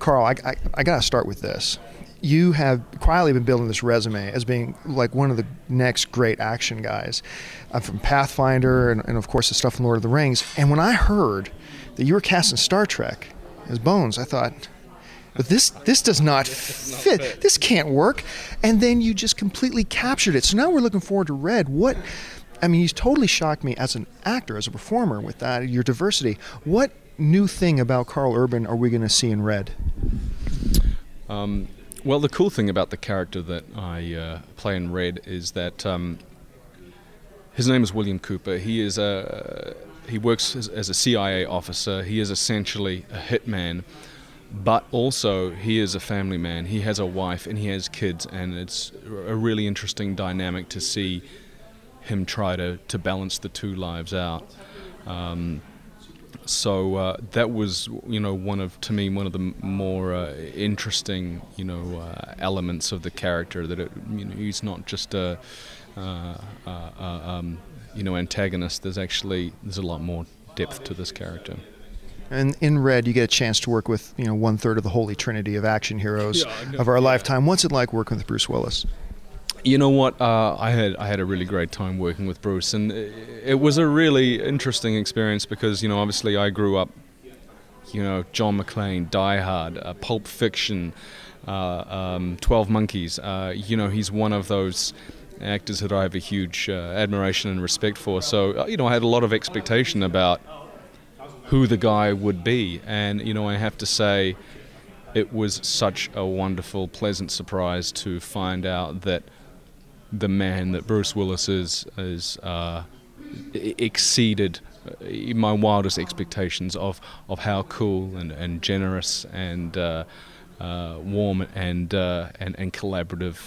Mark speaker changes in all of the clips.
Speaker 1: Karl, I got to start with this. You have quietly been building this resume as being like one of the next great action guys from Pathfinder and of course the stuff from Lord of the Rings. And when I heard that you were cast in Star Trek as Bones, I thought, but this does not fit. This can't work. And then you just completely captured it. So now we're looking forward to Red. You totally shocked me as an actor, as a performer with that, your diversity. What new thing about Karl Urban are we going to see in Red?
Speaker 2: Well, the cool thing about the character that I play in Red is that his name is William Cooper. He works as a CIA officer. He is essentially a hitman, but also he is a family man. He has a wife and he has kids, and it's a really interesting dynamic to see him try to balance the two lives out. So that was, one of the more interesting, elements of the character. That he's not just a, antagonist. There's a lot more depth to this character.
Speaker 1: And in Red, you get a chance to work with, 1/3 of the holy trinity of action heroes of our lifetime. What's it like working with Bruce Willis?
Speaker 2: You know what? I had a really great time working with Bruce, and it was a really interesting experience because obviously I grew up, John McClane, Die Hard, Pulp Fiction, 12 Monkeys. He's one of those actors that I have a huge admiration and respect for. So I had a lot of expectation about who the guy would be, and I have to say, it was such a wonderful, pleasant surprise to find out that the man that Bruce Willis is exceeded my wildest expectations of how cool and generous and warm and collaborative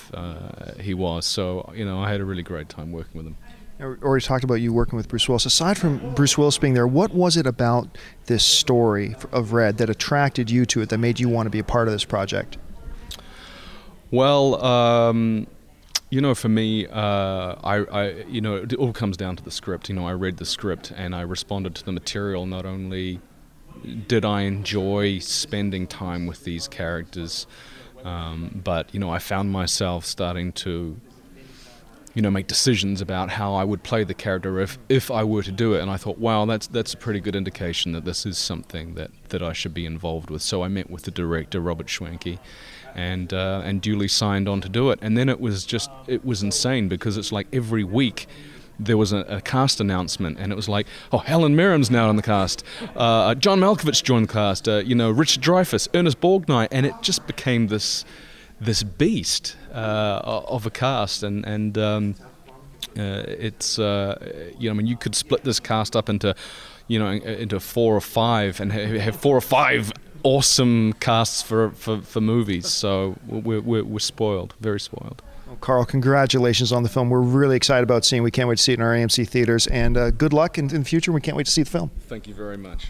Speaker 2: he was. So I had a really great time working with him.
Speaker 1: I already talked about you working with Bruce Willis. Aside from Bruce Willis being there, what was it about this story of Red that attracted you to it, that made you want to be a part of this project?
Speaker 2: Well, for me, it all comes down to the script. I read the script and I responded to the material. Not only did I enjoy spending time with these characters, but I found myself starting to make decisions about how I would play the character if I were to do it. And I thought, wow, that's a pretty good indication that this is something that I should be involved with. So I met with the director, Robert Schwenke, and duly signed on to do it. And then it was insane, because it's like every week there was a cast announcement, and it was like, oh, Helen Mirren's now in the cast, John Malkovich joined the cast, Richard Dreyfuss, Ernest Borgnine, and it just became this beast of a cast, and it's you could split this cast up into 4 or 5 and have 4 or 5 awesome casts for movies. So we're spoiled, very spoiled.
Speaker 1: Well, Karl, congratulations on the film. We're really excited about seeing. We can't wait to see it in our AMC theaters, and good luck in the future. We can't wait to see the film.
Speaker 2: Thank you very much.